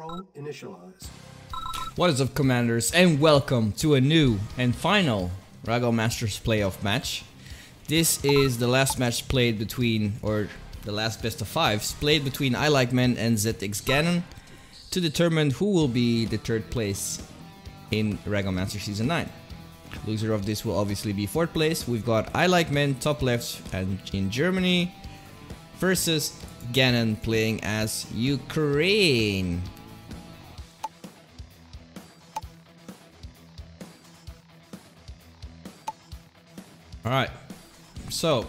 Control initialized. What is up, commanders, and welcome to a new and final RAGL Masters playoff match. This is the last match played between, or the last best of fives played between iLikeMen and ZxGanon to determine who will be the third place in RAGL Masters Season 9. Loser of this will obviously be fourth place. We've got iLikeMen top left and in Germany versus Ganon playing as Ukraine. Alright, so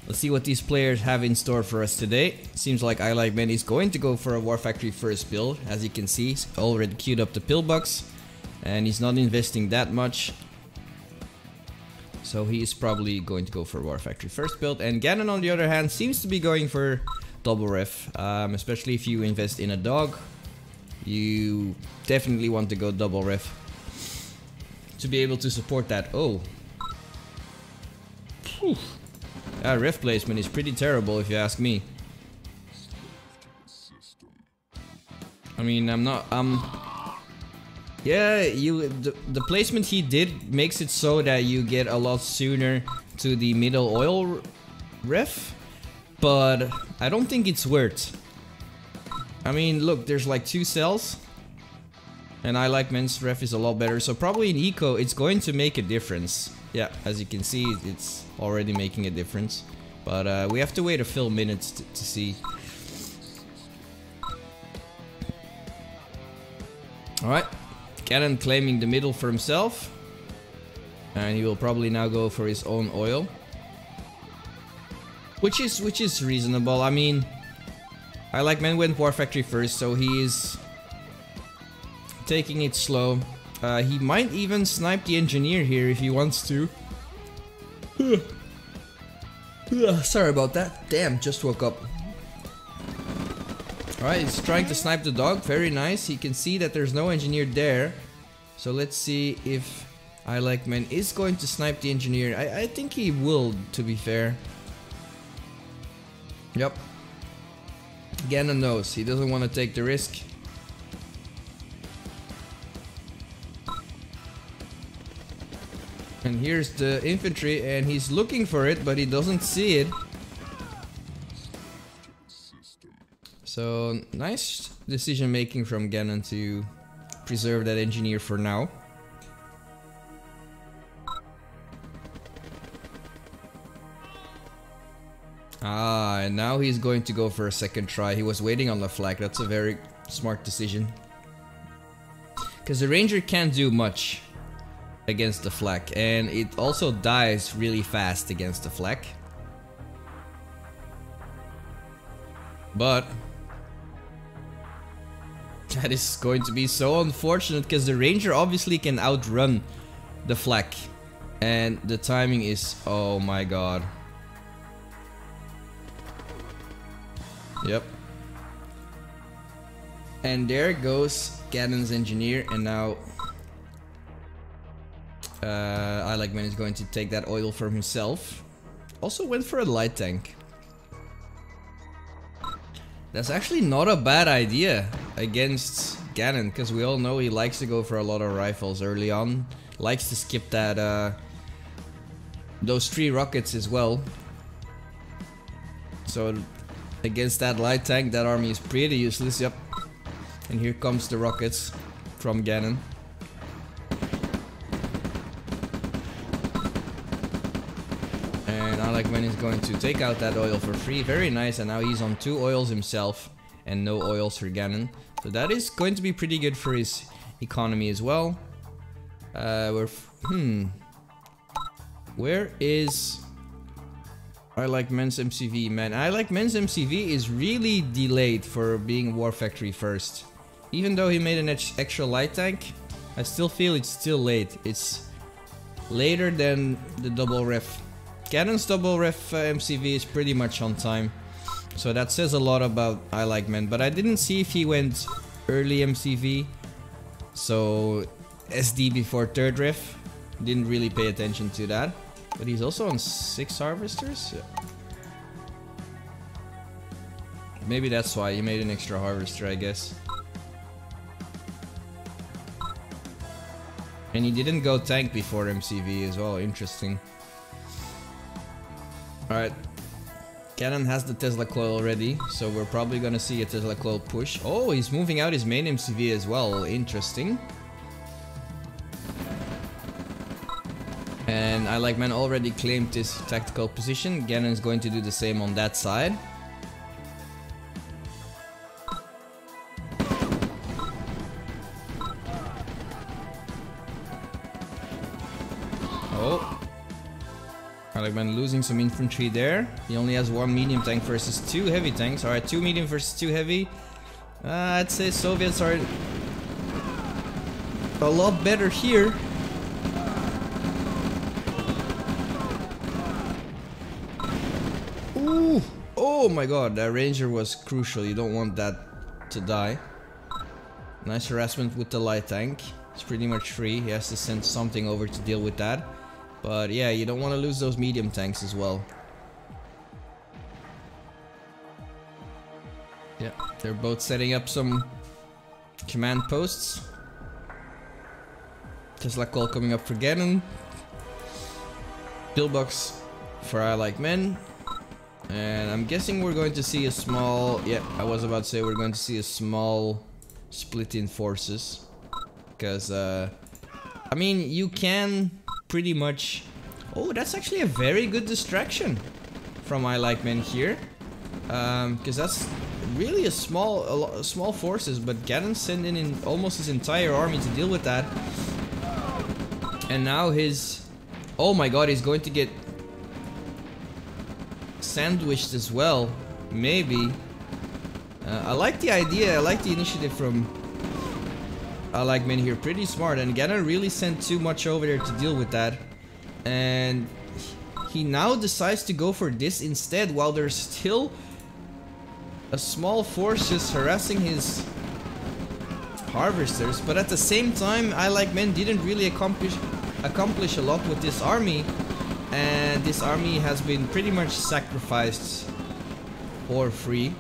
let's see what these players have in store for us today. Seems like iLikeMen is going to go for a War Factory first build. As you can see, he's already queued up the pillbox and he's not investing that much. So he is probably going to go for War Factory first build. And Ganon, on the other hand, seems to be going for double ref. Especially if you invest in a dog, you definitely want to go double ref to be able to support that. Oh, that ref placement is pretty terrible if you ask me. I mean, yeah, the placement he did makes it so that you get a lot sooner to the middle oil ref, but I don't think it's worth. I mean, look, there's like 2 cells, and iLikeMen's ref is a lot better, so probably in eco it's going to make a difference. Yeah, as you can see, it's already making a difference, but we have to wait a few minutes to see. Alright, Ganon claiming the middle for himself, and he will probably now go for his own oil, which is reasonable. I mean, iLikeMen went War Factory first, so he is taking it slow. He might even snipe the engineer here if he wants to. Sorry about that. Damn, just woke up. Alright, he's trying to snipe the dog. Very nice. He can see that there's no engineer there. So let's see if iLikeMen is going to snipe the engineer. I think he will, to be fair. Yep. Ganon knows. He doesn't want to take the risk. And here's the infantry, and he's looking for it, but he doesn't see it. So, nice decision making from Ganon to preserve that engineer for now. Ah, and now he's going to go for a second try. He was waiting on the flag. That's a very smart decision. Because the ranger can't do much against the flak, and it also dies really fast against the flak. But that is going to be so unfortunate because the ranger obviously can outrun the flak, and the timing is, oh my god. Yep. And there goes Ganon's engineer, and now iLikeMen is going to take that oil for himself. Also went for a light tank. That's actually not a bad idea against Ganon, because we all know he likes to go for a lot of rifles early on. Likes to skip that those 3 rockets as well. So against that light tank, that army is pretty useless. Yep. And here comes the rockets from Ganon. iLikeMen is going to take out that oil for free. Very nice, and now he's on 2 oils himself and no oils for Ganon. So that is going to be pretty good for his economy as well. Where is iLikeMen's MCV? Man, iLikeMen's MCV is really delayed for being War Factory first. Even though he made an extra light tank, I still feel it's still late. It's later than the double ref. Ganon's double ref MCV is pretty much on time, so that says a lot about iLikeMen. But I didn't see if he went early MCV, so SD before third ref. Didn't really pay attention to that. But he's also on 6 harvesters. Maybe that's why he made an extra harvester, I guess. And he didn't go tank before MCV as well, interesting. Alright. Ganon has the Tesla coil already, so we're probably gonna see a Tesla coil push. Oh, he's moving out his main MCV as well, interesting. And I Like Man already claimed this tactical position. Ganon's going to do the same on that side. Oh. I Like Man losing some infantry there. He only has one medium tank versus two heavy tanks. Alright, two medium versus two heavy. I'd say Soviets are a lot better here. Ooh. Oh my god, that ranger was crucial. You don't want that to die. Nice harassment with the light tank. It's pretty much free. He has to send something over to deal with that. But yeah, you don't want to lose those medium tanks as well. Yeah, they're both setting up some command posts. Tesla call coming up for Ganon. Pillbox for I Like Men. And I'm guessing we're going to see a small... Yeah, I was about to say we're going to see a small split in forces. Because, I mean, you can pretty much... Oh, that's actually a very good distraction from I Like Men here. Because that's really a small forces, but Ganon sent in almost his entire army to deal with that. And now his... Oh my god, he's going to get sandwiched as well. Maybe. I like the idea, I like the initiative from I Like Men here. Pretty smart, and Ganon really sent too much over there to deal with that. And he now decides to go for this instead, while there's still a small force just harassing his harvesters. But at the same time, I Like Men didn't really accomplish a lot with this army, and this army has been pretty much sacrificed for free.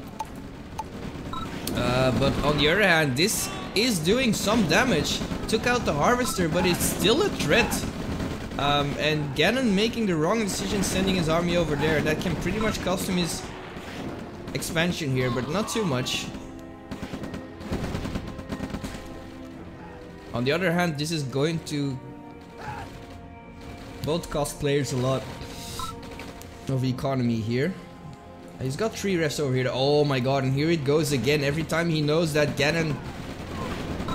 But on the other hand, this is doing some damage. Took out the harvester, but it's still a threat. And Ganon making the wrong decision sending his army over there, that can pretty much cost him his expansion here, but not too much. On the other hand, this is going to both cost players a lot of economy here. He's got 3 refs over here. Oh my god, and here it goes again. Every time he knows that Ganon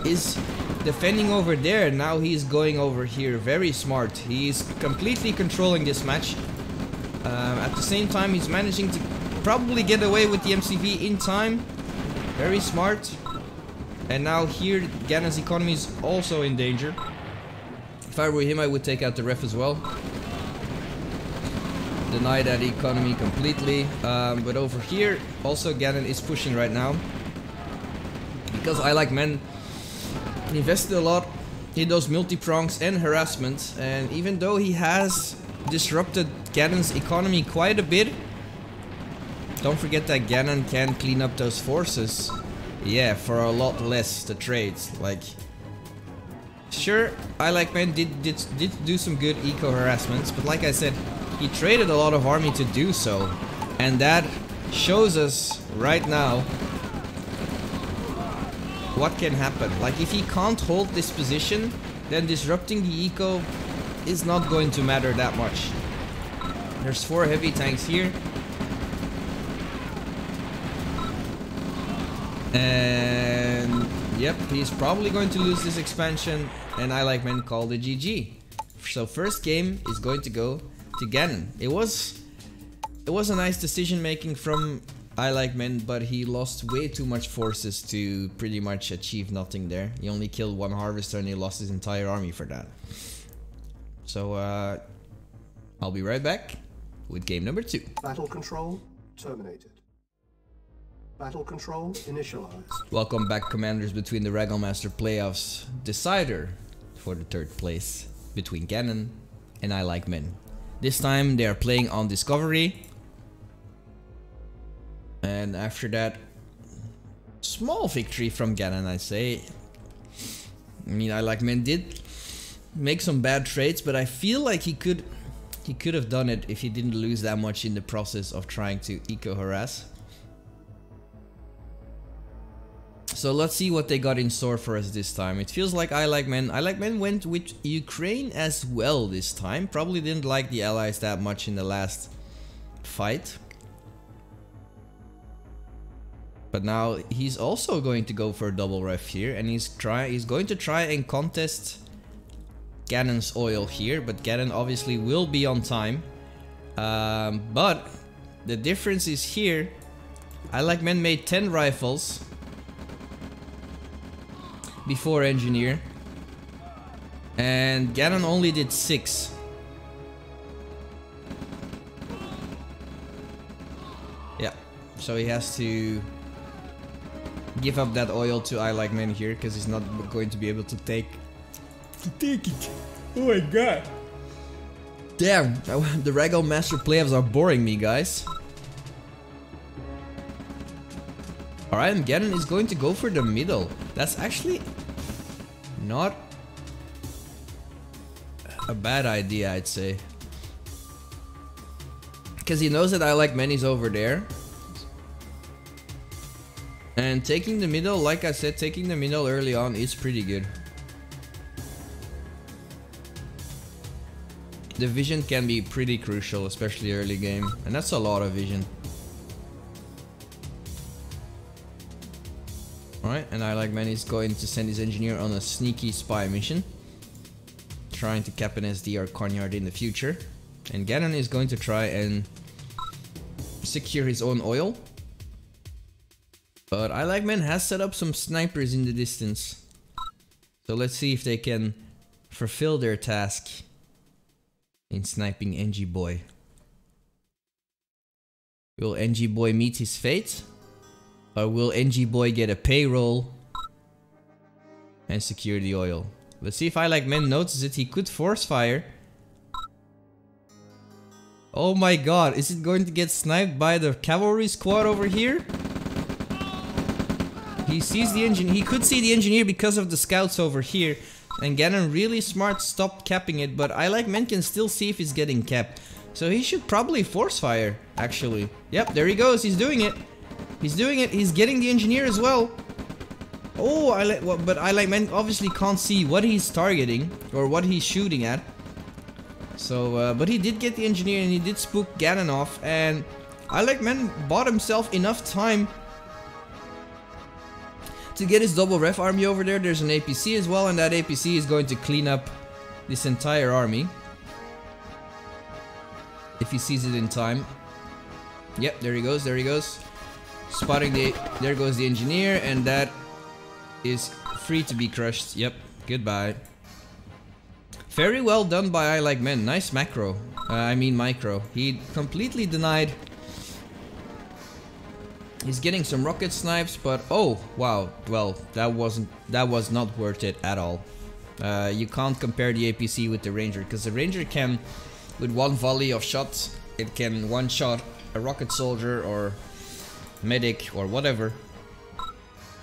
is defending over there, now he's going over here. Very smart. He's completely controlling this match. At the same time, he's managing to probably get away with the MCV in time. Very smart. And now here, Ganon's economy is also in danger. If I were him, I would take out the ref as well. Deny that economy completely. But over here, also Ganon is pushing right now. Because I Like Men invested a lot in those multi-prongs and harassment. And even though he has disrupted Ganon's economy quite a bit, don't forget that Ganon can clean up those forces. Yeah, for a lot less the trades. Like, sure, I Like Men did do some good eco harassments, but like I said, he traded a lot of army to do so, and that shows us right now what can happen. Like, if he can't hold this position, then disrupting the eco is not going to matter that much. There's 4 heavy tanks here. And yep, he's probably going to lose this expansion, and I Like Men called it GG. So first game is going to go to Ganon. It was a nice decision making from I Like Men, but he lost way too much forces to pretty much achieve nothing there. He only killed 1 harvester and he lost his entire army for that. So I'll be right back with game number 2. Battle control terminated. Battle control initialized. Welcome back, commanders, between the RAGL Master playoffs decider for the 3rd place between Ganon and I Like Men. This time they are playing on Discovery. And after that, small victory from Ganon, I say. I mean, I like men did make some bad trades, but I feel like he could have done it if he didn't lose that much in the process of trying to eco harass. So let's see what they got in store for us this time. It feels like I Like Men went with Ukraine as well this time. Probably didn't like the allies that much in the last fight. But now he's also going to go for a double ref here, and he's going to try and contest Ganon's oil here, but Ganon obviously will be on time. But the difference is here, I Like Men made 10 rifles before Engineer, and Ganon only did 6. Yeah, so he has to give up that oil to I Like Men here, because he's not going to be able to take it. Oh my god. Damn, the RAGL master playoffs are boring me, guys. Alright, and Ganon is going to go for the middle. That's actually not a bad idea, I'd say. Because he knows that I Like Men is over there. And taking the middle, like I said, taking the middle early on is pretty good. The vision can be pretty crucial, especially early game. And that's a lot of vision. Alright, and I Like Men is going to send his engineer on a sneaky spy mission, trying to cap an SD or Conyard in the future. And Ganon is going to try and secure his own oil. But I Like Men has set up some snipers in the distance. So let's see if they can fulfill their task in sniping NG Boy. Will NG Boy meet his fate? Or will NG Boy get a payroll and secure the oil? Let's see if I Like Men notices it. He could force fire. Oh my god, is it going to get sniped by the cavalry squad over here? He sees the engineer. He could see the engineer because of the scouts over here. And Ganon really smart stopped capping it, but I Like Men can still see if he's getting capped. So he should probably force fire, actually. Yep, there he goes. He's doing it. He's doing it. He's getting the engineer as well. Oh, but I Like Men obviously can't see what he's targeting or what he's shooting at. So, but he did get the engineer and he did spook Ganon off. And I Like Men bought himself enough time to get his double ref army over there. There's an APC as well, and that APC is going to clean up this entire army if he sees it in time. Yep, there he goes, there he goes. Spotting the... There goes the engineer, and that is free to be crushed. Yep, goodbye. Very well done by I Like Men. Nice macro. I mean micro. He completely denied. He's getting some rocket snipes, but oh wow, well that was not worth it at all. You can't compare the APC with the Ranger, because the Ranger can, with one volley of shots, it can one-shot a rocket soldier or medic or whatever,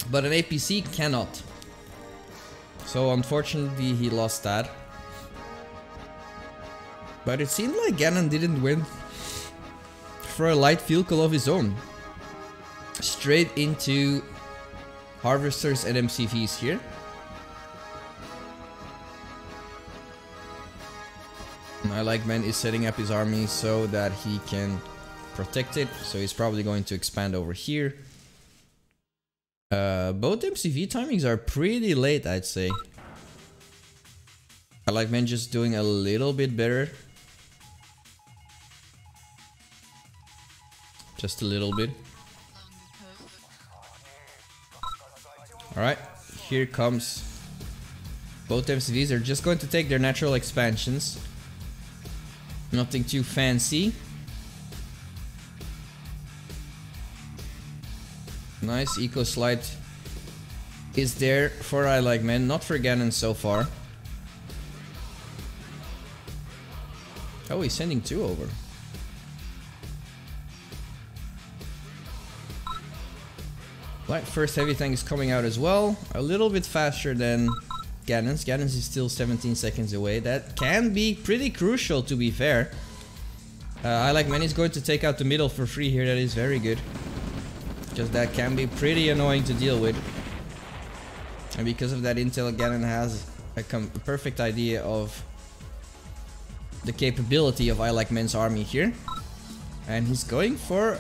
but an APC cannot. So unfortunately he lost that. But it seemed like Ganon didn't win for a light vehicle of his own. Straight into harvesters and MCVs here. And I Like Men is setting up his army so that he can protect it. So he's probably going to expand over here. Both MCV timings are pretty late, I'd say. I Like Men just doing a little bit better. Just a little bit. Alright, here comes. Both MCVs are just going to take their natural expansions. Nothing too fancy. Nice eco slide is there for I Like Men, not for Ganon so far. Oh, he's sending 2 over. Right, first heavy tank is coming out as well. A little bit faster than Ganon's. Ganon's is still 17 seconds away. That can be pretty crucial, to be fair. I like Man is going to take out the middle for free here. That is very good. Just that can be pretty annoying to deal with. And because of that intel, Ganon has a perfect idea of the capability of I Like Men's army here. And he's going for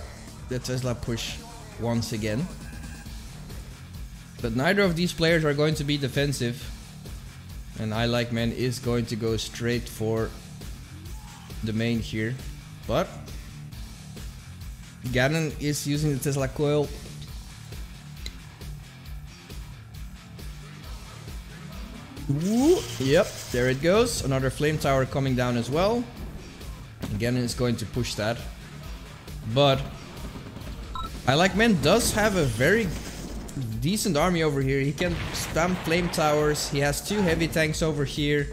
the Tesla push once again. But neither of these players are going to be defensive. And I Like Men is going to go straight for the main here. But Ganon is using the Tesla coil. Woo. Yep, there it goes. Another flame tower coming down as well. Ganon is going to push that. But I Like Men does have a very decent army over here. He can spam flame towers. He has 2 heavy tanks over here.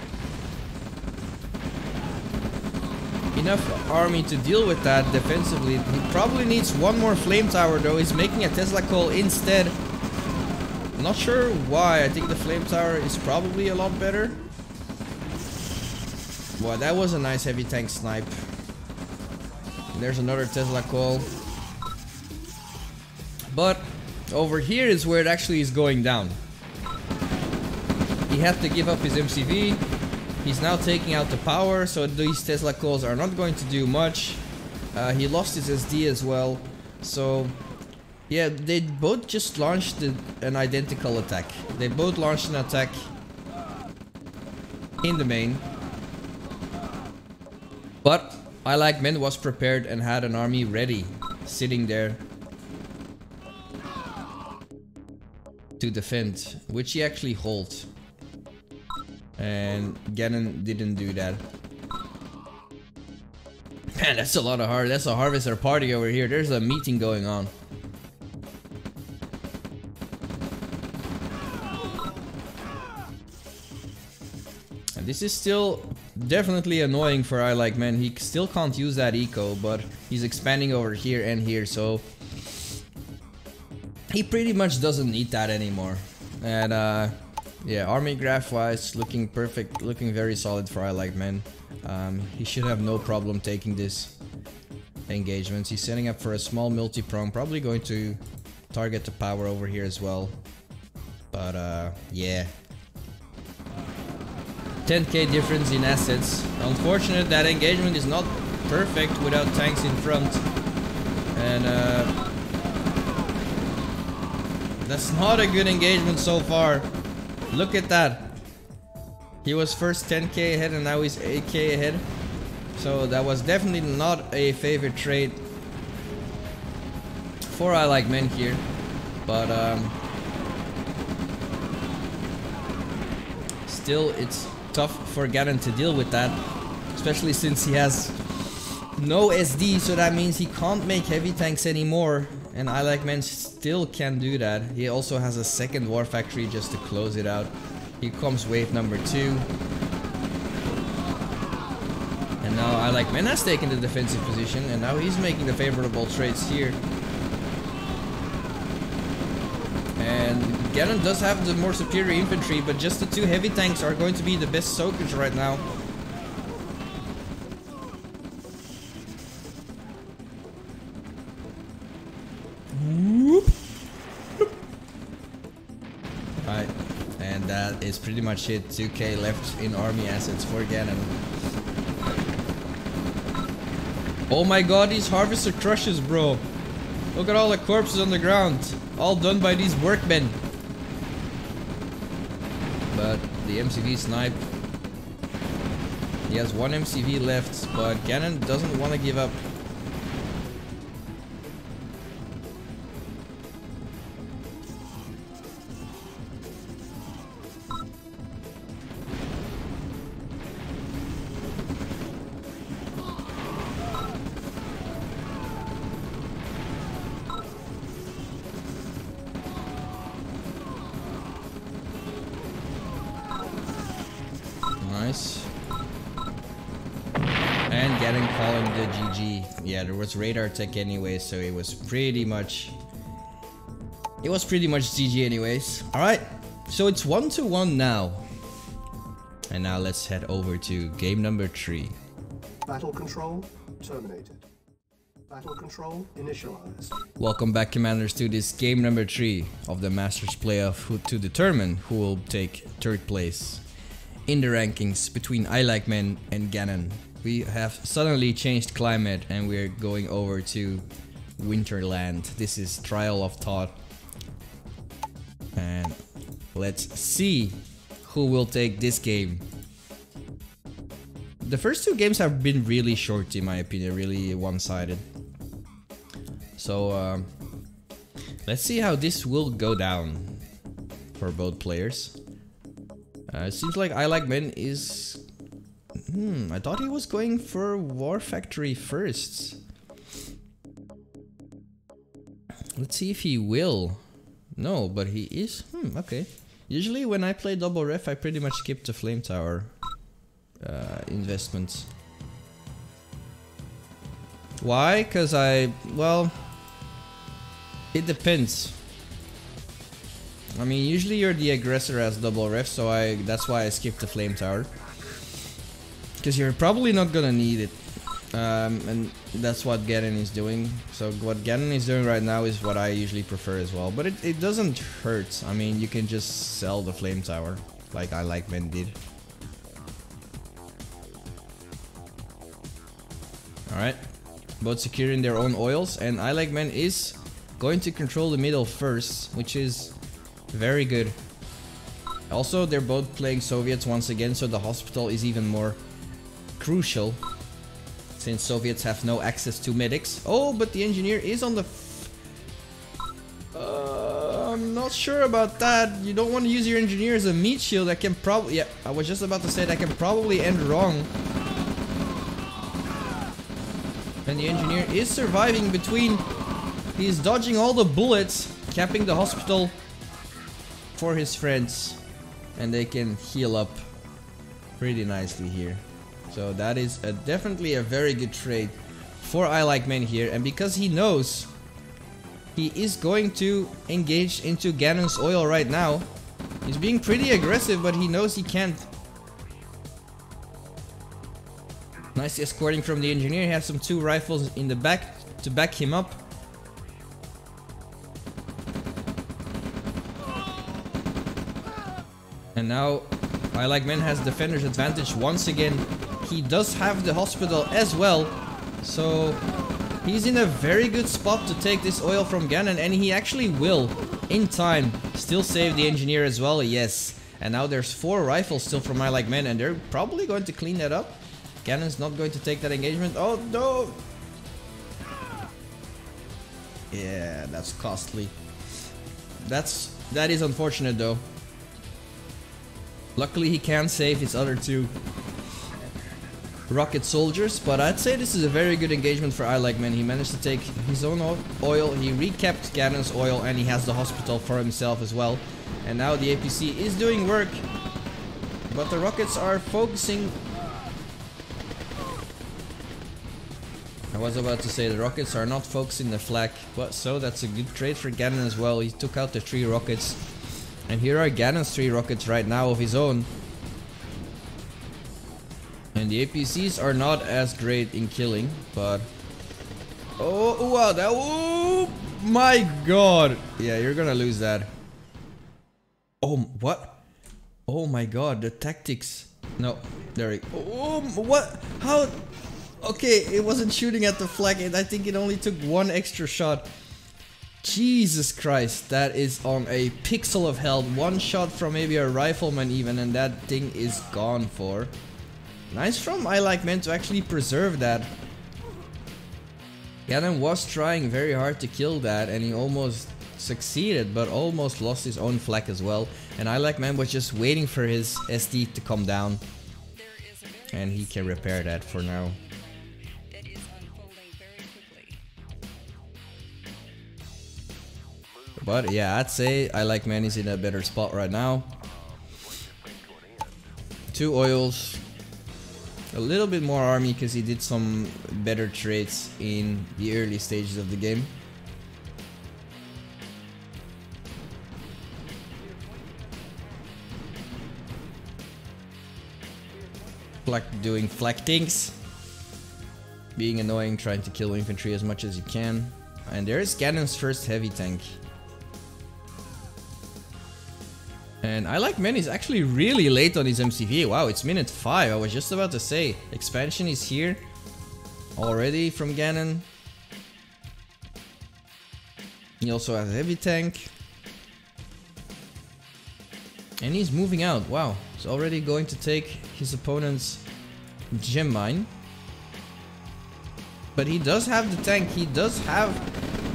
Enough army to deal with that defensively. He probably needs 1 more flame tower though. He's making a Tesla coil instead. Not sure why. I think the flame tower is probably a lot better. Boy, that was a nice heavy tank snipe. There's another Tesla coil. But over here is where it actually is going down. He had to give up his MCV. He's now taking out the power, so these Tesla coils are not going to do much. He lost his SD as well. So yeah, they both just launched an identical attack. They both launched an attack in the main. But I Like Men was prepared and had an army ready, sitting there to defend, which he actually holds. And Ganon didn't do that. Man, that's a lot of that's a harvester party over here. There's a meeting going on. And this is still definitely annoying for I Like Men. He still can't use that eco, but he's expanding over here and here, so he pretty much doesn't need that anymore. And yeah, army graph wise, looking perfect, looking very solid for I Like Men. He should have no problem taking this engagement. He's setting up for a small multi-prong, probably going to target the power over here as well. But yeah, 10k difference in assets. Unfortunate that engagement is not perfect without tanks in front. And that's not a good engagement so far. Look at that. He was first 10k ahead and now he's 8k ahead. So that was definitely not a favorite trade for I Like Men here. But still, it's tough for Ganon to deal with that, especially since he has no SD, so that means he can't make heavy tanks anymore. And I Like Men still can do that. He also has a second war factory just to close it out. Here comes wave number 2. And now I Like Men has taken the defensive position, and now he's making the favorable trades here. And Ganon does have the more superior infantry, but just the 2 heavy tanks are going to be the best soakers right now. Right, and that is pretty much it. 2k left in army assets for Ganon. Oh my god, these harvester crushes, bro. Look at all the corpses on the ground. All done by these workmen. But the MCV snipe. He has 1 MCV left, but Ganon doesn't want to give up. Nice. And Ganon calling the GG. Yeah, there was radar tech anyway, so it was pretty much It was pretty much GG anyways. Alright, so it's 1-1 now. And now let's head over to game number 3. Battle control terminated. Battle control initialized. Welcome back, commanders, to this game number 3 of the Masters Playoff to determine who will take 3rd place in the rankings between I Like Men and Ganon. We have suddenly changed climate and we're going over to Winterland. This is Trial of Thought. And let's see who will take this game. The first 2 games have been really short in my opinion, really one-sided. So let's see how this will go down for both players. It seems like I Like Men is... I thought he was going for War Factory first. Let's see if he will. No, but he is... okay. Usually when I play double ref, I pretty much skip the Flame Tower investments. Why? Because well... It depends. I mean, usually you're the aggressor as double ref, so that's why I skipped the Flame Tower. Because you're probably not gonna need it. And that's what Ganon is doing. So what Ganon is doing right now is what I usually prefer as well. But it doesn't hurt. I mean, you can just sell the Flame Tower, like I Like Men did. Alright. Both securing their own oils, and I Like Men is going to control the middle first, which is very good. Also, they're both playing Soviets once again, so the hospital is even more crucial, since Soviets have no access to medics. Oh, but the engineer is on the... I'm not sure about that. You don't want to use your engineer as a meat shield. That can probably... Yeah, I was just about to say that can probably end wrong. And the engineer is surviving between... He's dodging all the bullets, capping the hospital for his friends. And they can heal up pretty nicely here. So that is definitely a very good trade for I Like Men here. And because he knows he is going to engage into Ganon's oil right now, he's being pretty aggressive, but he knows he can't. Nice escorting from the engineer. He has some 2 rifles in the back to back him up. And now I Like Men has defender's advantage once again. He does have the hospital as well, so he's in a very good spot to take this oil from Ganon, and he actually will, in time, still save the engineer as well. Yes. And now there's 4 rifles still from I Like Men, and they're probably going to clean that up. Ganon's not going to take that engagement. Oh no! Yeah, that's costly. That is unfortunate though. Luckily he can save his other 2 rocket soldiers, but I'd say this is a very good engagement for I Like Men. He managed to take his own oil, he recapped Ganon's oil, and he has the hospital for himself as well. And now the APC is doing work, but the rockets are focusing. I was about to say the rockets are not focusing the flak, but so that's a good trade for Ganon as well. He took out the 3 rockets. And here are Ganon's 3 rockets right now of his own. And the APCs are not as great in killing, but... Oh, wow, that... Oh, my god! Yeah, you're gonna lose that. Oh, what? Oh my god, the tactics. No, there we go. Oh, what? How? Okay, it wasn't shooting at the flag, and I think it only took 1 extra shot. Jesus Christ, that is on a pixel of health. 1 shot from maybe a rifleman even, and that thing is gone for. Nice from I Like Men to actually preserve that. Ganon was trying very hard to kill that, and he almost succeeded, but almost lost his own flak as well. And I Like Men was just waiting for his SD to come down. And he can repair that for now. But yeah, I'd say I Like Men is in a better spot right now. 2 oils. A little bit more army because he did some better trades in the early stages of the game. doing flak things. Being annoying, trying to kill infantry as much as you can. And there's Ganon's first heavy tank. And I like Man is actually really late on his MCV. Wow, it's minute 5. I was just about to say, expansion is here already from Ganon. He also has a heavy tank. And he's moving out. Wow, he's already going to take his opponent's gem mine. But he does have the tank. He does have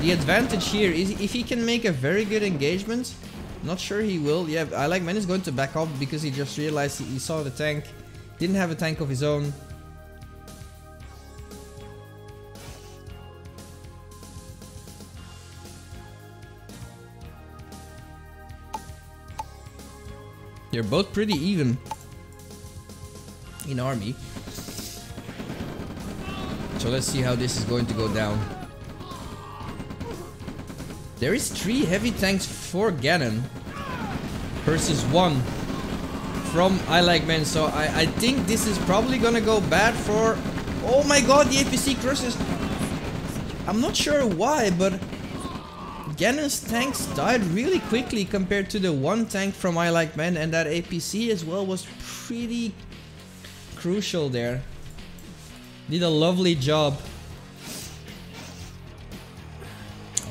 the advantage here. If he can make a very good engagement, not sure he will. Yeah, I like Man is going to back off because he just realized he saw the tank. Didn't have a tank of his own. They're both pretty even in army. So let's see how this is going to go down. There is 3 heavy tanks for Ganon versus 1 from I Like Men. So I think this is probably gonna go bad for... Oh my god, the APC crushes. I'm not sure why, but Ganon's tanks died really quickly compared to the 1 tank from I Like Men, and that APC as well was pretty crucial there. Did a lovely job.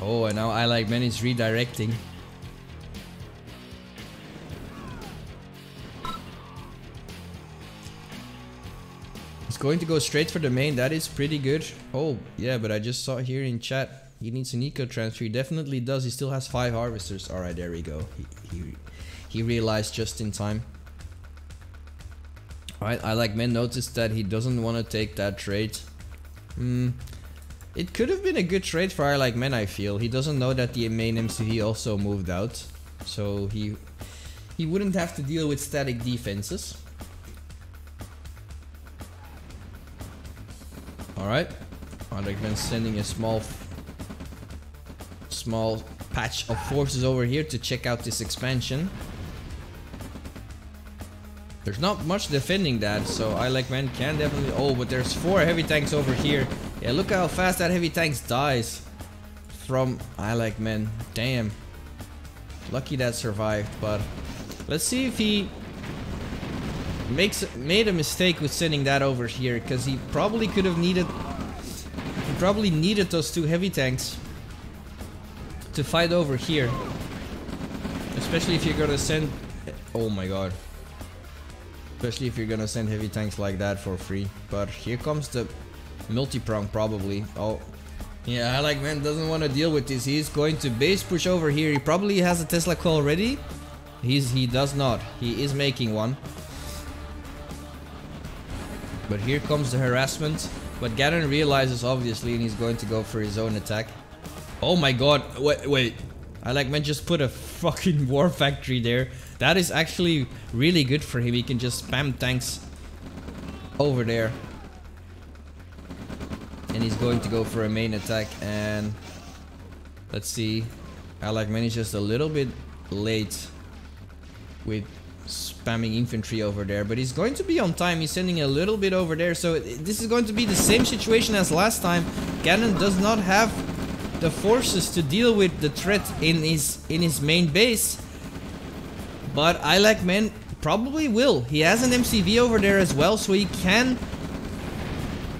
Oh, and now I Like Men is redirecting. He's going to go straight for the main. That is pretty good. Oh, yeah, but I just saw here in chat he needs an eco transfer. He definitely does. He still has 5 harvesters. Alright, there we go. He realized just in time. Alright, I Like Men noticed that he doesn't want to take that trade. It could have been a good trade for I Like Men, I feel. He doesn't know that the main MCV also moved out. So he wouldn't have to deal with static defenses. Alright. I Like Men sending a small patch of forces over here to check out this expansion. There's not much defending that, so I Like Men can definitely... Oh, but there's 4 heavy tanks over here. Yeah, look how fast that heavy tanks dies from I Like Men. Damn. Lucky that survived, but let's see if he made a mistake with sending that over here, because he probably could have needed... He probably needed those 2 heavy tanks to fight over here. Especially if you're gonna send... Oh my god. Especially if you're gonna send heavy tanks like that for free. But here comes the multi-prong probably. Oh. Yeah, I Like Men doesn't want to deal with this. He's going to base push over here. He probably has a Tesla coil ready. He does not. He is making one. But here comes the harassment. But Ganon realizes obviously, and he's going to go for his own attack. Oh my god. Wait. I Like Men just put a fucking war factory there. That is actually really good for him. He can just spam tanks over there. And he's going to go for a main attack. And let's see. I Like Men is just a little bit late with spamming infantry over there. But he's going to be on time. He's sending a little bit over there. So this is going to be the same situation as last time. Ganon does not have the forces to deal with the threat in his main base. But I Like Men probably will. He has an MCV over there as well, so he can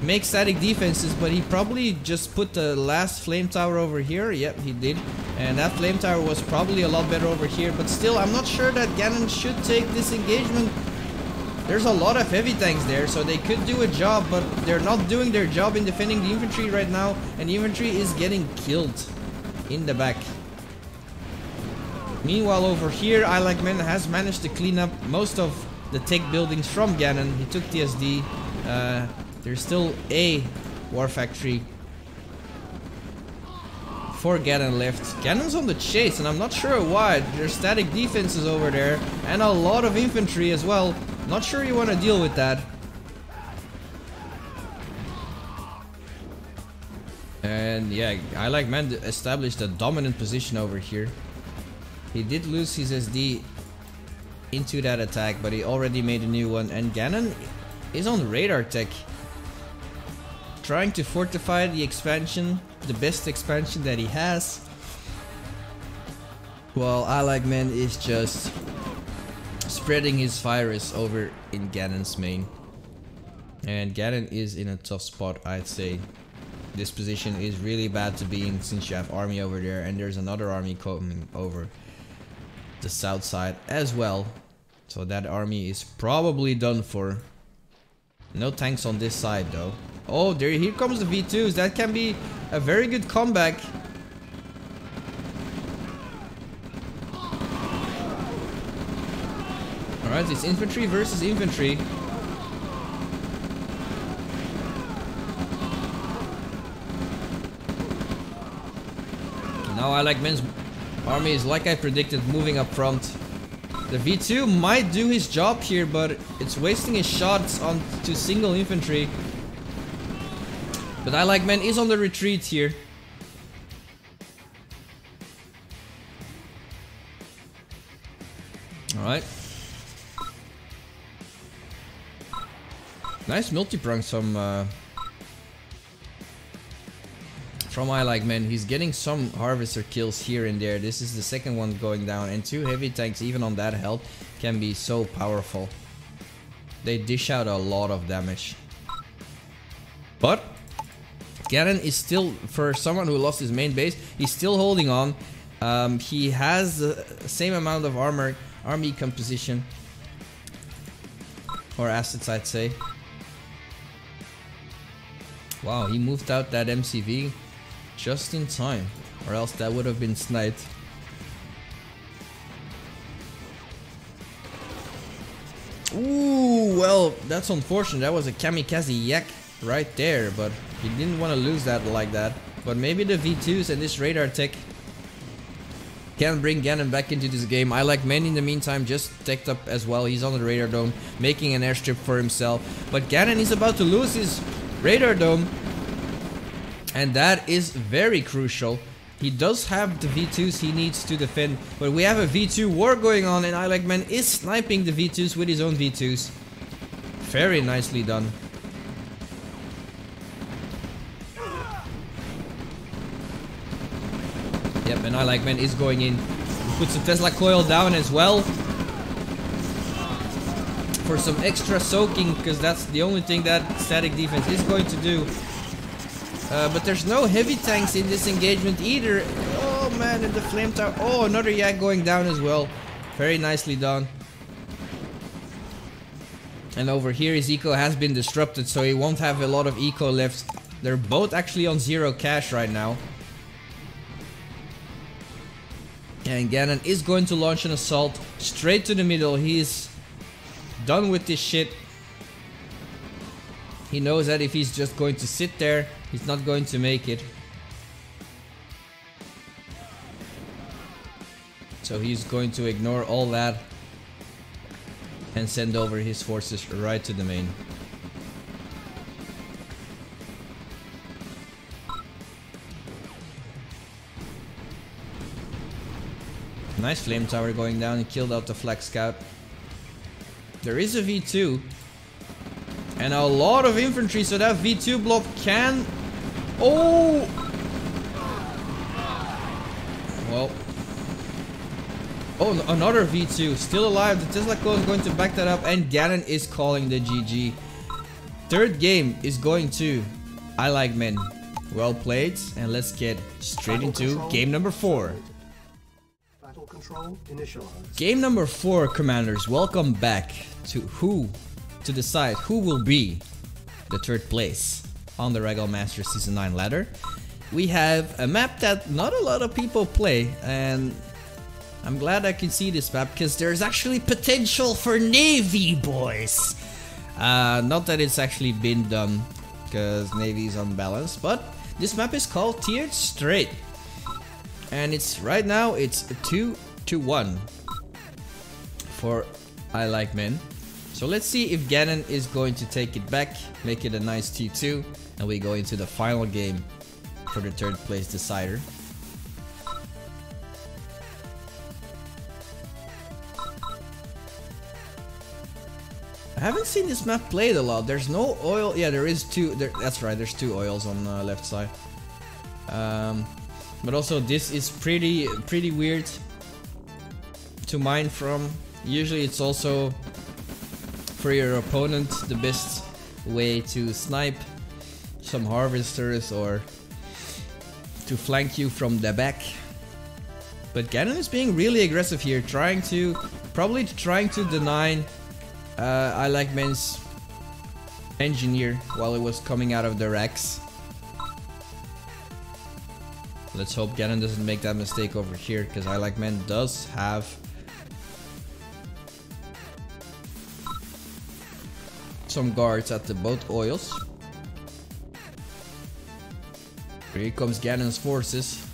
make static defenses, but he probably just put the last flame tower over here. Yep, he did. And that flame tower was probably a lot better over here, but still, I'm not sure that Ganon should take this engagement. There's a lot of heavy tanks there, so they could do a job, but they're not doing their job in defending the infantry right now, and the infantry is getting killed in the back. Meanwhile, over here, I Like Men has managed to clean up most of the tech buildings from Ganon. He took TSD. There's still a war factory for Ganon left. Ganon's on the chase, and I'm not sure why. There's static defenses over there, and a lot of infantry as well. Not sure you want to deal with that. And yeah, I Like Men established a dominant position over here. He did lose his SD into that attack, but he already made a new one. And Ganon is on radar tech. Trying to fortify the expansion, the best expansion that he has. While I Like Men is just spreading his virus over in Ganon's main. And Ganon is in a tough spot, I'd say. This position is really bad to be in since you have army over there and there's another army coming over the south side as well. So that army is probably done for. No tanks on this side though. Oh, here comes the V2s. That can be a very good comeback. Alright, it's infantry versus infantry. Now I Like Men's army is, like I predicted, moving up front. The V2 might do his job here, but it's wasting his shots on to single infantry. But I Like Men is on the retreat here. Alright. Nice multi-prong from I Like Men. He's getting some harvester kills here and there. This is the second one going down, and 2 heavy tanks even on that health can be so powerful. They dish out a lot of damage. But Ganon is still, for someone who lost his main base, he's still holding on. He has the same amount of army composition, or assets, I'd say. Wow, he moved out that MCV just in time, or else that would have been sniped. Ooh, well, that's unfortunate. That was a kamikaze yak right there, but he didn't want to lose that like that. But maybe the V2s and this radar tech can bring Ganon back into this game. I Like Men in the meantime just teched up as well. He's on the radar dome, making an airstrip for himself. But Ganon is about to lose his radar dome, and that is very crucial. He does have the V2s he needs to defend, but we have a V2 war going on, and I Like Men is sniping the V2s with his own V2s. Very nicely done. Yep, and I Like Men is going in. He puts the Tesla coil down as well for some extra soaking, because that's the only thing that static defense is going to do. But there's no heavy tanks in this engagement either. Oh man, and the flame tower. Oh, another yak going down as well. Very nicely done. And over here his eco has been disrupted, so he won't have a lot of eco left. They're both actually on 0 cash right now. And Ganon is going to launch an assault straight to the middle. He's done with this shit. He knows that if he's just going to sit there, he's not going to make it. So he's going to ignore all that and send over his forces right to the main. Nice flame tower going down and killed out the flag scout. There is a V2 and a lot of infantry, so that V2 blob can... Oh! Well. Oh, another V2 still alive. The Tesla coil is going to back that up, and Ganon is calling the GG. Third game is going to I Like Men. Well played, and let's get straight into game number 4. Battle control initialized. Game number 4, commanders. Welcome back to decide who will be the 3rd place on the RAGL Master Season 9 ladder. We have a map that not a lot of people play, and I'm glad I can see this map because there's actually potential for Navy, boys. Not that it's actually been done because Navy is unbalanced, but this map is called Tiered Strait, and it's right now it's 2-1 for I Like Men. So let's see if Ganon is going to take it back, make it a nice T2, and we go into the final game for the 3rd place decider. I haven't seen this map played a lot. There's no oil. Yeah, there is two. That's right, there's two oils on the left side. But also this is pretty weird to mine from. Usually it's also for your opponent the best way to snipe some harvesters or to flank you from the back. But Ganon is being really aggressive here, probably trying to deny I Like Men's engineer while it was coming out of the racks. Let's hope Ganon doesn't make that mistake over here, because I Like Men does have some guards at the both oils. Here comes Ganon's forces.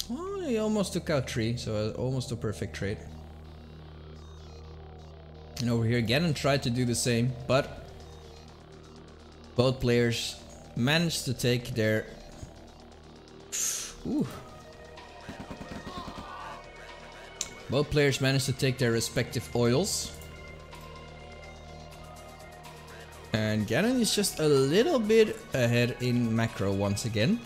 Oh, he almost took out 3, so almost a perfect trade. And over here, Ganon tried to do the same, but both players managed to take their... Ooh. Both players managed to take their respective oils. And Ganon is just a little bit ahead in macro once again.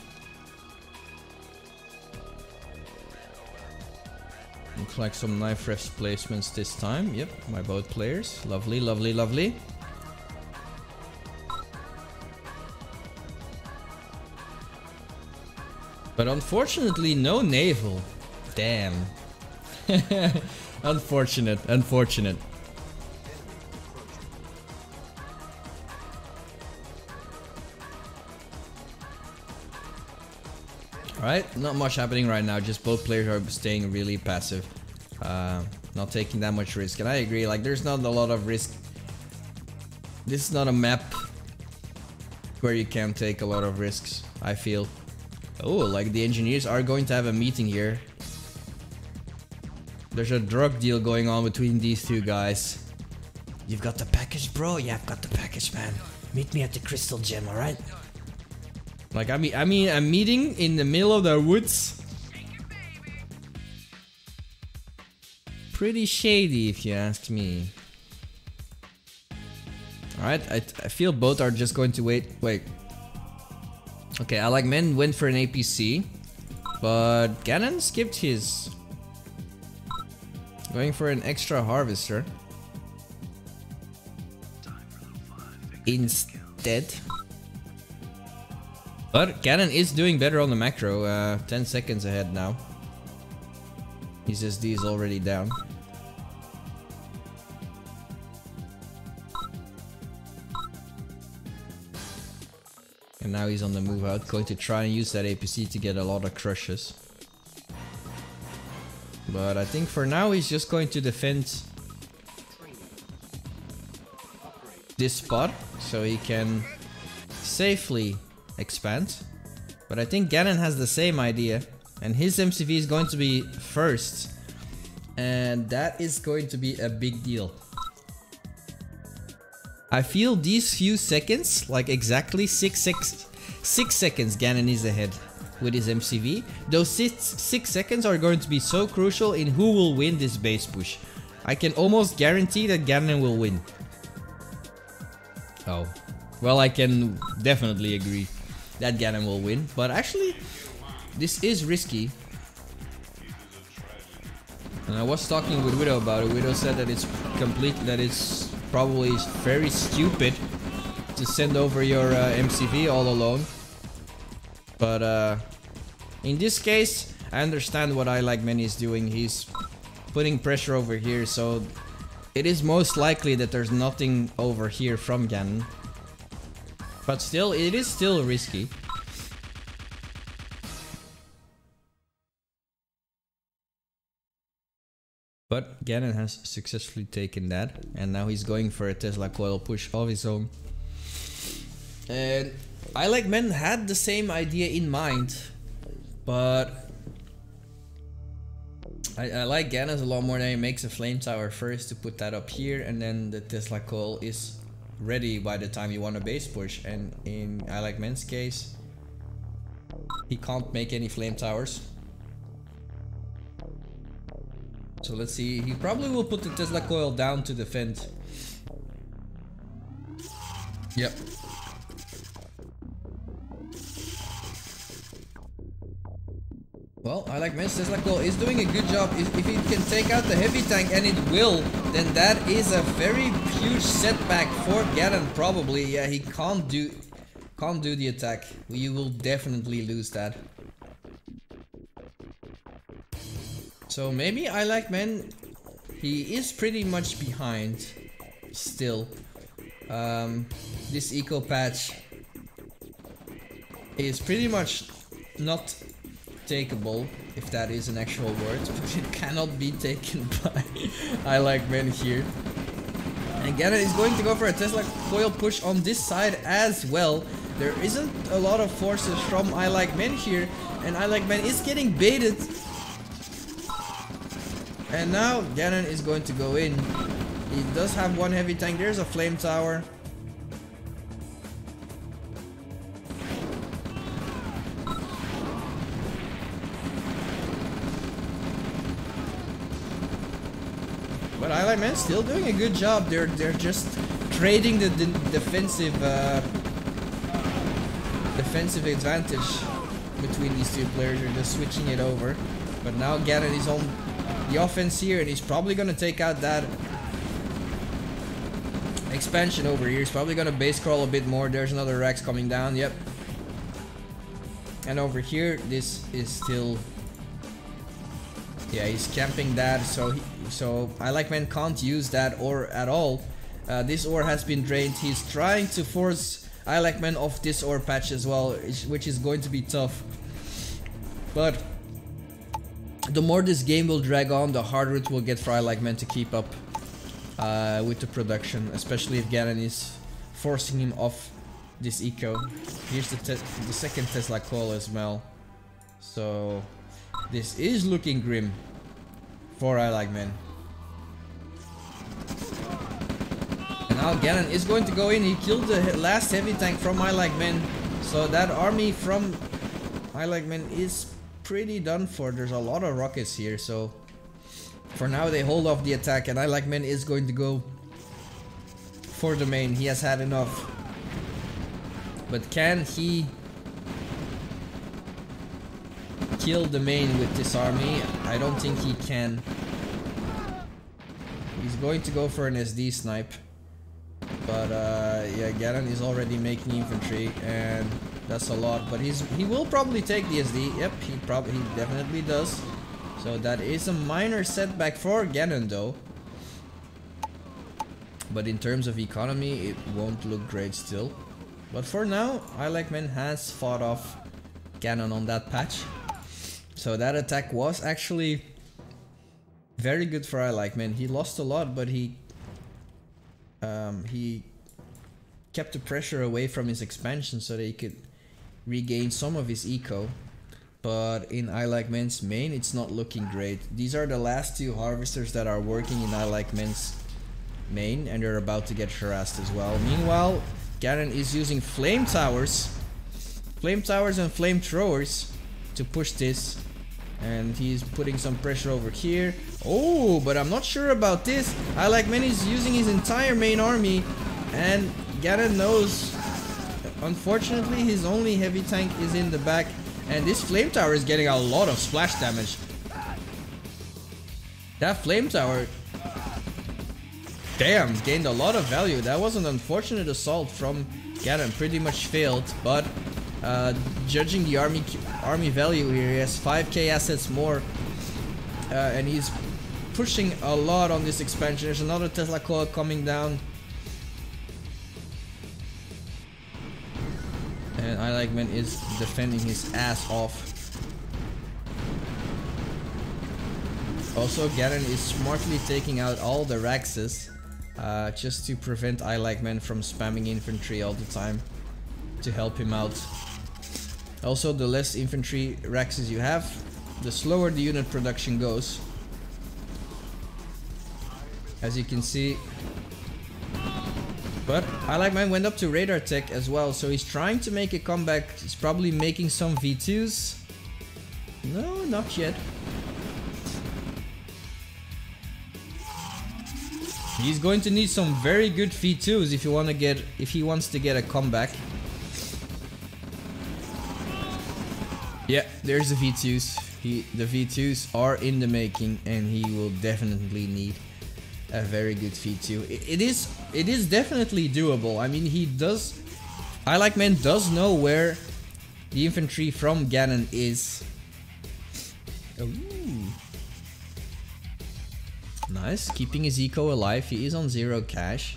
Looks like some knife refs placements this time. Yep, by both players. Lovely, lovely, lovely. But unfortunately, no naval. Damn. Unfortunate, unfortunate. Alright, not much happening right now, just both players are staying really passive. Not taking that much risk, and I agree, like there's not a lot of risk. This is not a map where you can take a lot of risks, I feel. Oh, like the engineers are going to have a meeting here. There's a drug deal going on between these two guys. You've got the package, bro? Yeah, I've got the package, man. Meet me at the Crystal Gem, alright? Like, I mean, I'm meeting in the middle of the woods. Pretty shady, if you ask me. Alright, I feel both are just going to wait. Okay, I Like Men went for an APC, but Ganon skipped his. Going for an extra harvester instead. But Ganon is doing better on the macro, 10 seconds ahead now. His SD is already down. And now he's on the move out, going to try and use that APC to get a lot of crushes. But I think for now he's just going to defend this spot so he can safely expand. But I think Ganon has the same idea, and his MCV is going to be first, and that is going to be a big deal. I feel these few seconds, like exactly 6 seconds, Ganon is ahead with his MCV. Those 6 seconds are going to be so crucial in who will win this base push. I can almost guarantee that Ganon will win. Oh, well, I can definitely agree that Ganon will win, but actually this is risky. And I was talking with Widow about it. Widow said that it's probably very stupid to send over your MCV all alone. But in this case, I understand what I Like Men is doing. He's putting pressure over here, so it is most likely that there's nothing over here from Ganon. But still, it is still risky. But Ganon has successfully taken that, and now he's going for a Tesla coil push of his own. And I Like Men had the same idea in mind, but I like Ganon's a lot more than he makes a flame tower first to put that up here, and then the Tesla coil is ready by the time you want a base push. And in I Like Men's case, He can't make any flame towers. So let's see, he probably will put the Tesla coil down to defend. Yep. Well, I like Men's Tesla coil is doing a good job. If he can take out the heavy tank, and it will, then that is a very huge setback for Ganon probably. Yeah, he can't do the attack. You will definitely lose that. So maybe I like Men. He is pretty much behind still. This eco patch is pretty much not takeable, if that is an actual word, but it cannot be taken by I like Men here. And Ganon is going to go for a Tesla coil push on this side as well. There isn't a lot of forces from I like Men here, and I like Men is getting baited. And now Ganon is going to go in. He does have one heavy tank. There's a flame tower. But I like Men still doing a good job. They're just trading the defensive advantage between these two players. They're just switching it over. But now Ganon is on the offense here, and he's probably gonna take out that expansion over here. He's probably gonna base crawl a bit more. There's another Rex coming down. Yep. And over here, this is still. Yeah, he's camping that, so I like Men can't use that ore at all. This ore has been drained. He's trying to force I like Men off this ore patch as well, which is going to be tough. But the more this game will drag on, the harder it will get for I like Men to keep up with the production, especially if Ganon is forcing him off this eco. Here's the second Tesla coil as well. So this is looking grim for I like Men. And now Ganon is going to go in. He killed the last heavy tank from I like Men. So that army from I like Men is pretty done for. There's a lot of rockets here. So for now they hold off the attack. And I like Men is going to go for the main. He has had enough. But can he kill the main with this army? I don't think he can. He's going to go for an SD snipe. But yeah, Ganon is already making infantry, and that's a lot. But he will probably take the SD. Yep, he definitely does. So that is a minor setback for Ganon though. But in terms of economy, it won't look great still. But for now, I like Men has fought off Ganon on that patch. So that attack was actually very good for I like Men. He lost a lot, but he kept the pressure away from his expansion so that he could regain some of his eco. But in I like Men's main, it's not looking great. These are the last two harvesters that are working in I like Men's main, and they're about to get harassed as well. Meanwhile, Ganon is using flame towers and flamethrowers to push this, and he's putting some pressure over here. Oh, but I'm not sure about this. I like Men is using his entire main army, and Ganon knows. Unfortunately, his only heavy tank is in the back, and this flame tower is getting a lot of splash damage. That flame tower, damn, gained a lot of value. That was an unfortunate assault from Ganon. Pretty much failed, but judging the army value here, he has 5k assets more, and he's pushing a lot on this expansion. There's another Tesla coil coming down, and I like Men is defending his ass off. Also, Ganon is smartly taking out all the Raxes, just to prevent I like Men from spamming infantry all the time to help him out. Also, the less infantry Raxes you have, the slower the unit production goes. As you can see, But I Like Man went up to Radar Tech as well, so he's trying to make a comeback. He's probably making some V2s. No, not yet. He's going to need some very good V2s if he wants to get a comeback. Yeah, there's the V2s. The V2s are in the making, and he will definitely need a very good V2. It is definitely doable. I mean, I Like Man does know where the infantry from Ganon is. Ooh. Nice, keeping his eco alive. He is on 0 cash.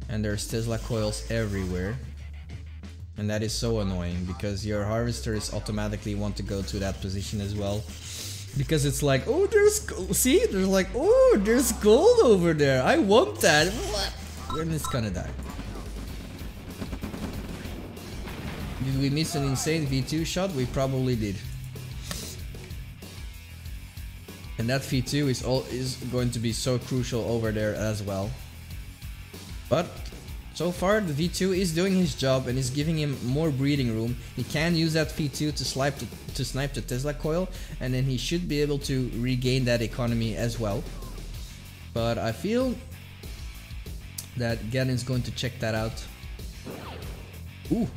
And there's Tesla coils everywhere. And that is so annoying because your harvesters automatically want to go to that position as well. Because it's like, oh, there's like, oh, there's gold over there. I want that. And it's gonna die. Did we miss an insane V2 shot? We probably did. And that V2 is going to be so crucial over there as well. But so far the V2 is doing his job and is giving him more breathing room. He can use that V2 to snipe the Tesla coil, and then he should be able to regain that economy as well. But I feel that Ganon's going to check that out. Ooh.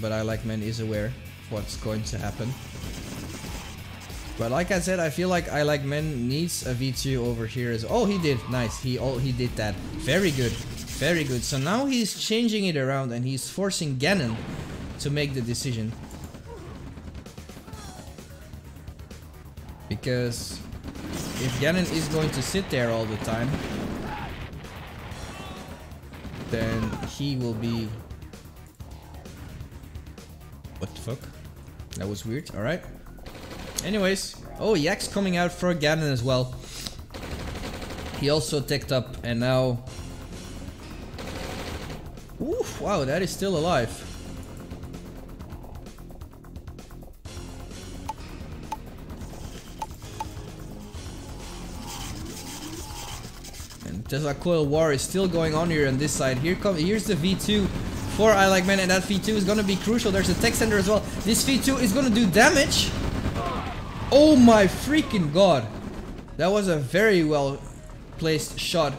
But I Like Man is aware of what's going to happen. But like I said, I feel like I Like Man needs a V2 over here as oh, he did. Nice. He did that. Very good. Very good. So now he's changing it around and he's forcing Ganon to make the decision. Because if Ganon is going to sit there all the time, then he will be... What the fuck? That was weird. Alright. Anyways, oh, Yak's coming out for Ganon as well. He also teched up and now... Oof, wow, that is still alive. And Tesla Coil War is still going on here on this side. Here's the V2 for I Like Man, and that V2 is gonna be crucial. There's a tech center as well. This V2 is gonna do damage. Oh my freaking god. That was a very well placed shot.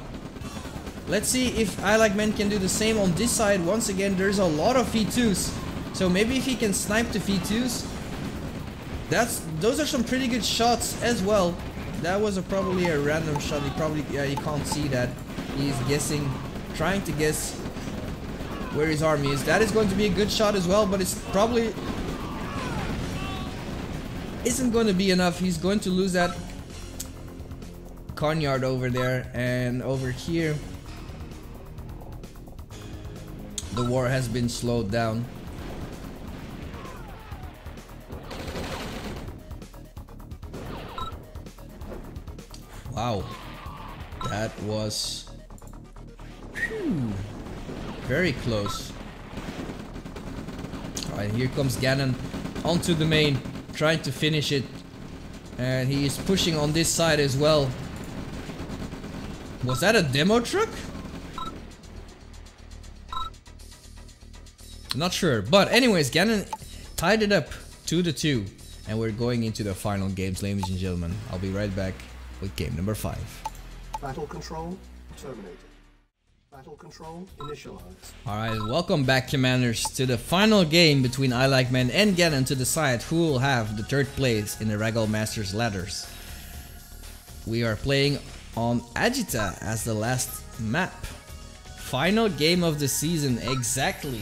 Let's see if I Like Man can do the same on this side. Once again, there's a lot of V2s. So maybe if he can snipe the V2s, those are some pretty good shots as well. That was probably a random shot. You can't see that. He's guessing, trying to guess where his army is. That is going to be a good shot as well, but it's probably isn't going to be enough. He's going to lose that Conyard over there, and over here the war has been slowed down. Wow, that was very close. Alright, here comes Ganon onto the main, trying to finish it, and he is pushing on this side as well. Was that a demo truck? Not sure, but anyways, Ganon tied it up 2-2, and we're going into the final games, ladies and gentlemen. I'll be right back with game number 5. Battle control terminated. Battle control initialized. Alright, welcome back, commanders, to the final game between I Like Man and Ganon to decide who will have the 3rd place in the RAGL Masters ladders. We are playing on Agita as the last map. Final game of the season, exactly.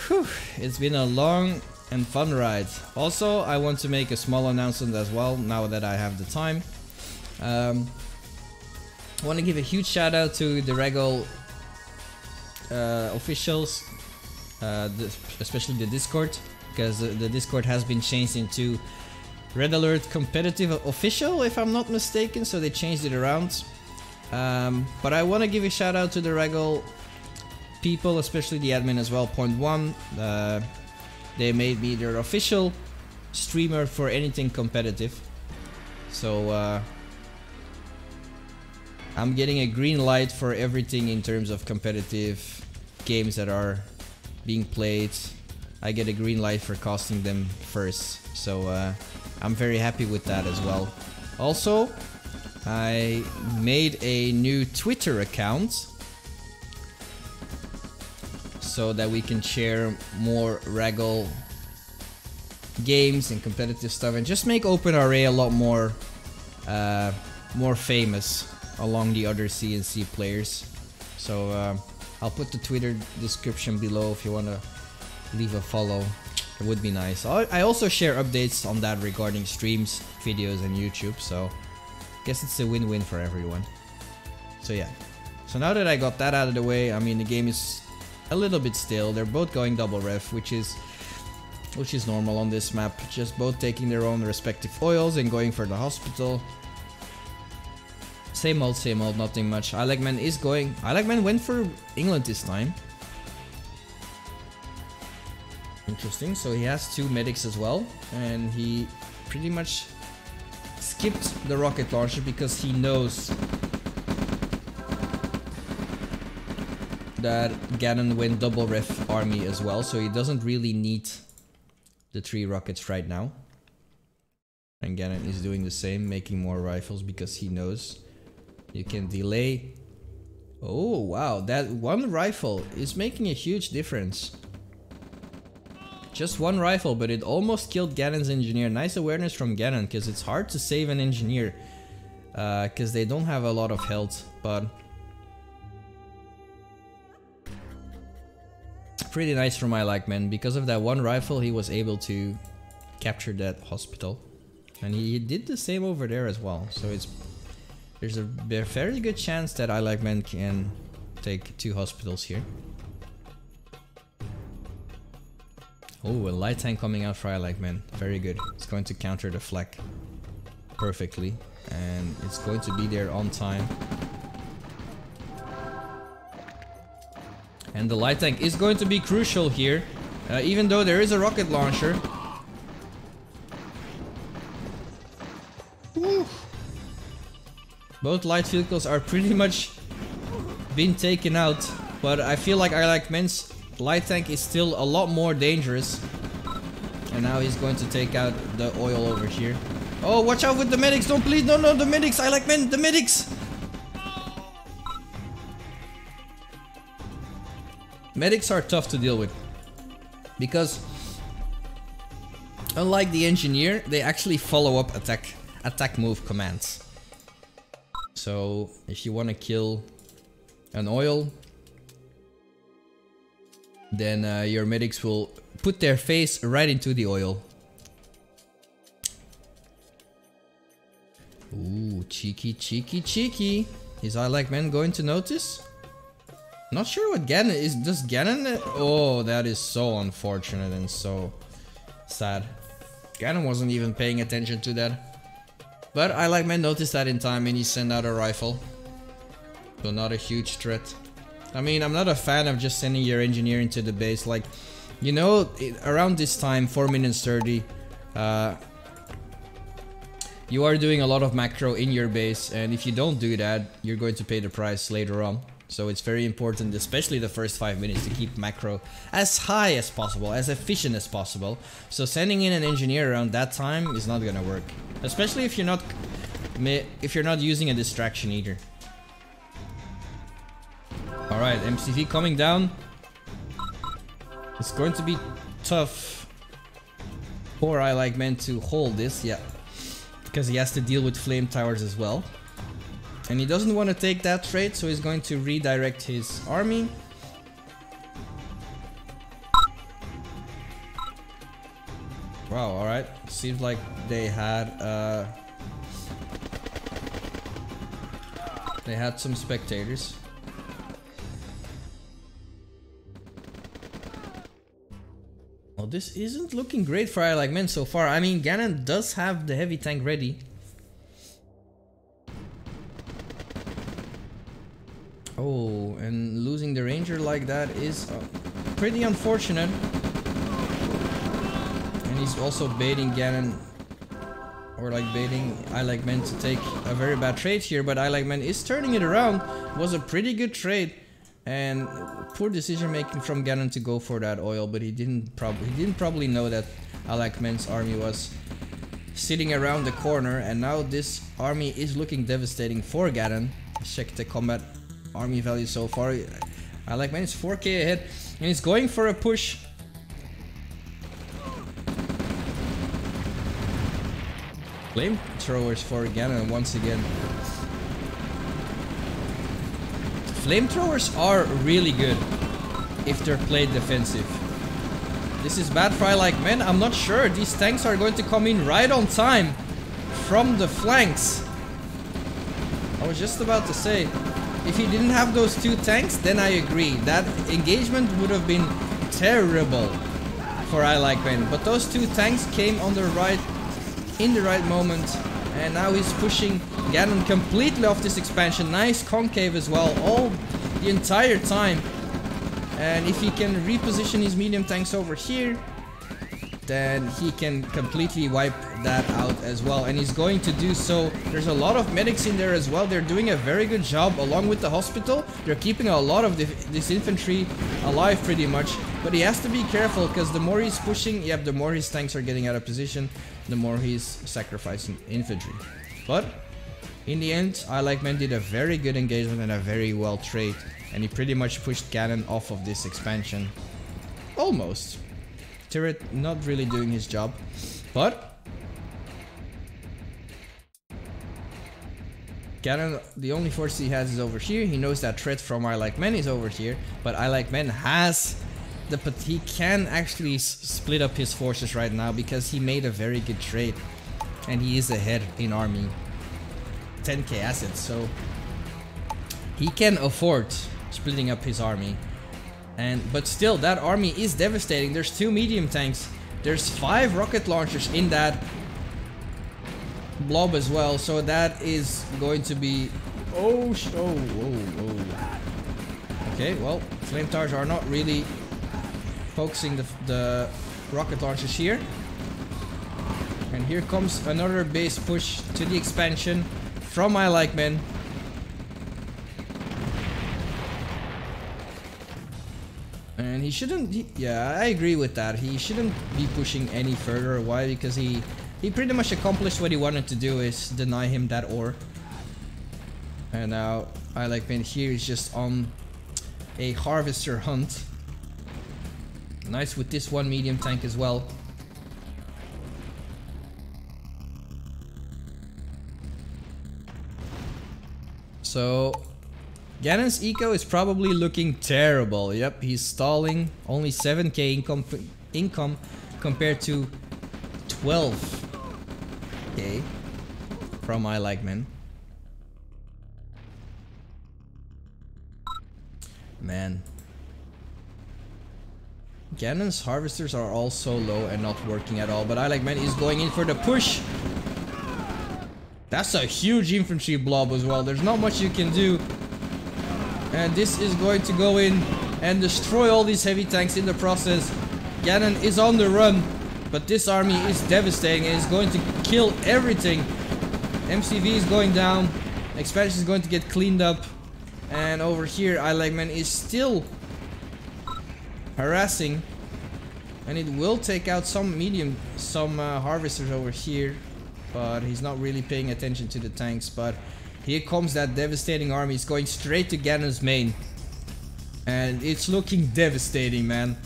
Whew, it's been a long and fun ride. Also, I want to make a small announcement as well, now that I have the time. I want to give a huge shout out to the RAGL officials, especially the Discord, because the Discord has been changed into Red Alert Competitive Official, if I'm not mistaken, so they changed it around. But I want to give a shout out to the RAGL people, especially the admin as well, Point One. They made me their official streamer for anything competitive. So I'm getting a green light for everything in terms of competitive games that are being played. I get a green light for casting them first. So I'm very happy with that as well. Also, I made a new Twitter account so that we can share more RAGL games and competitive stuff and just make OpenRA a lot more more famous along the other CNC players. So I'll put the Twitter description below if you want to leave a follow. It would be nice. I also share updates on that regarding streams, videos and YouTube, so I guess it's a win-win for everyone. So yeah. So now that I got that out of the way, I mean the game is a little bit still. They're both going double ref, which is normal on this map. Just both taking their own respective oils and going for the hospital. Same old, nothing much. ILikeMan is going. ILikeMan went for England this time. Interesting. So he has 2 medics as well, and he pretty much skipped the rocket launcher because he knows that Ganon went double ref army as well, so he doesn't really need the 3 rockets right now. And Ganon is doing the same, making more rifles because he knows you can delay. Oh wow, that 1 rifle is making a huge difference. Just 1 rifle, but it almost killed Ganon's engineer. Nice awareness from Ganon, because it's hard to save an engineer because they don't have a lot of health, but pretty nice from ILikeMan. Because of that 1 rifle, he was able to capture that hospital, and he did the same over there as well. So there's a fairly good chance that ILikeMan can take 2 hospitals here. Oh, a light tank coming out for ILikeMan. Very good. It's going to counter the flak perfectly, and it's going to be there on time. And the light tank is going to be crucial here, even though there is a rocket launcher. Woo. Both light vehicles are pretty much been taken out, but I feel like ILikeMan's light tank is still a lot more dangerous. And now he's going to take out the oil over here. Oh, watch out with the medics! Don't bleed! No, the medics! ILikeMan, the medics! Medics are tough to deal with because unlike the engineer, they actually follow up attack move commands. So if you want to kill an oil, then your medics will put their face right into the oil. Ooh, cheeky. Is ILikeMan going to notice? Not sure what Ganon is. Does Ganon? Oh, that is so unfortunate and so sad. Ganon wasn't even paying attention to that. But ILikeMan noticed that in time and he sent out a rifle. So not a huge threat. I mean, I'm not a fan of just sending your engineer into the base. Like, you know, around this time, 4 minutes 30, you are doing a lot of macro in your base. And if you don't do that, you're going to pay the price later on. So it's very important, especially the first 5 minutes, to keep macro as high as possible, as efficient as possible. So sending in an engineer around that time is not gonna work, especially if you're not using a distraction either. All right, MCV coming down. It's going to be tough for ILikeMan to hold this, yeah, because he has to deal with flame towers as well. And he doesn't want to take that trade, so he's going to redirect his army. Wow, alright. Seems like they had some spectators. Well, this isn't looking great for ILikeMan so far. I mean, Ganon does have the heavy tank ready. Oh, and losing the ranger like that is pretty unfortunate. And he's also baiting Ganon. or like baiting I Like Men to take a very bad trade here, but I Like Men is turning it around. It was a pretty good trade, and poor decision making from Ganon to go for that oil, but he didn't probably know that I Like Men's army was sitting around the corner, and now this army is looking devastating for Ganon. Check the combat army value so far. I Like Men is 4k ahead, and he's going for a push. Flamethrowers for Ganon once again. Flamethrowers are really good if they're played defensive. This is bad for I Like Men. I'm not sure. These tanks are going to come in right on time from the flanks. I was just about to say, if he didn't have those two tanks, then I agree. That engagement would have been terrible for I Like Men. But those two tanks came on the right, in the right moment, and now he's pushing Ganon completely off this expansion. Nice concave as well, all the entire time. And if he can reposition his medium tanks over here, then he can completely wipe that out as well, and he's going to do so. There's a lot of medics in there as well. They're doing a very good job along with the hospital. They're keeping a lot of this infantry alive pretty much, but he has to be careful, because the more he's pushing, yep, the more his tanks are getting out of position, the more he's sacrificing infantry. But in the end, I Like Men did a very good engagement and a very well trade, and he pretty much pushed Ganon off of this expansion. Almost. Turret not really doing his job, but Ganon, the only force he has is over here. He knows that threat from I Like Men is over here, but I Like Men has the, but he can actually split up his forces right now because he made a very good trade, and he is ahead in army, 10k assets, so he can afford splitting up his army. But still, that army is devastating. There's 2 medium tanks. There's 5 rocket launchers in that blob as well. So that is going to be... Oh. Okay, well, flame towers are not really focusing the rocket launchers here. And here comes another base push to the expansion from I Like Men. And he shouldn't... yeah, I agree with that. He shouldn't be pushing any further. Why? Because he pretty much accomplished what he wanted to do, is deny him that ore. And now I Like Men here is just on a harvester hunt. Nice with this one medium tank as well. So Ganon's eco is probably looking terrible. Yep, he's stalling. Only 7k income compared to 12k from I Like Men. Man. Ganon's harvesters are all so low and not working at all, but I Like Men is going in for the push. That's a huge infantry blob as well. There's not much you can do. And this is going to go in and destroy all these heavy tanks in the process. Ganon is on the run, but this army is devastating and is going to kill everything. MCV is going down. Expansion is going to get cleaned up. And over here, I Like Men is still harassing. And it will take out some harvesters over here. But he's not really paying attention to the tanks. But here comes that devastating army. It's going straight to Ganon's main. And it's looking devastating, man.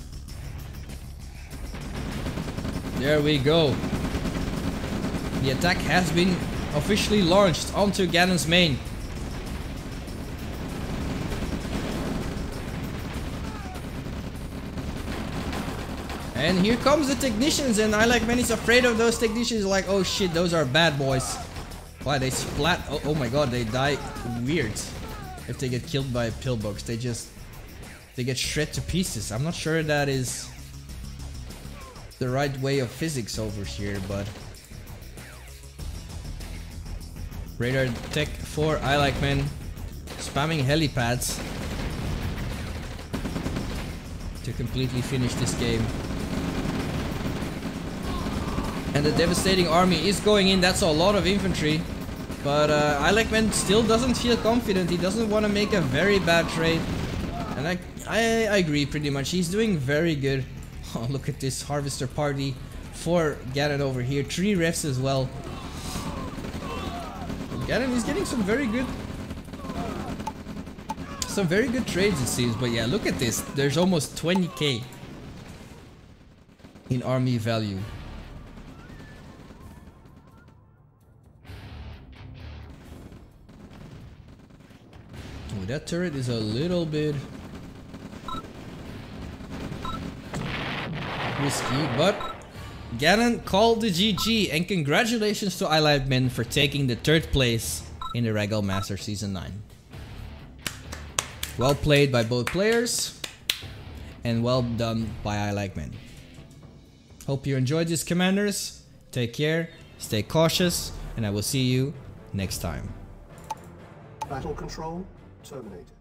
There we go. The attack has been officially launched onto Ganon's main. And here comes the technicians, and I Like Men is afraid of those technicians. Like, oh shit, those are bad boys. Why, they splat. Oh my god, they die weird. If they get killed by pillbugs, they get shred to pieces. I'm not sure that is the right way of physics over here, but radar tech for I Like Men, spamming helipads to completely finish this game. And the devastating army is going in. That's a lot of infantry. But I Like Men still doesn't feel confident. He doesn't want to make a very bad trade. And I agree pretty much. He's doing very good. Oh, look at this harvester party for Ganon over here. 3 refs as well. Ganon is getting some very good trades, it seems. But yeah, look at this. There's almost 20k in army value. Oh, that turret is a little bit risky, but Ganon called the GG, and congratulations to I Like Men for taking the 3rd place in the RAGL Master Season 9. Well played by both players, and well done by I Like Men. Hope you enjoyed this, Commanders. Take care, stay cautious, and I will see you next time. Battle control terminated.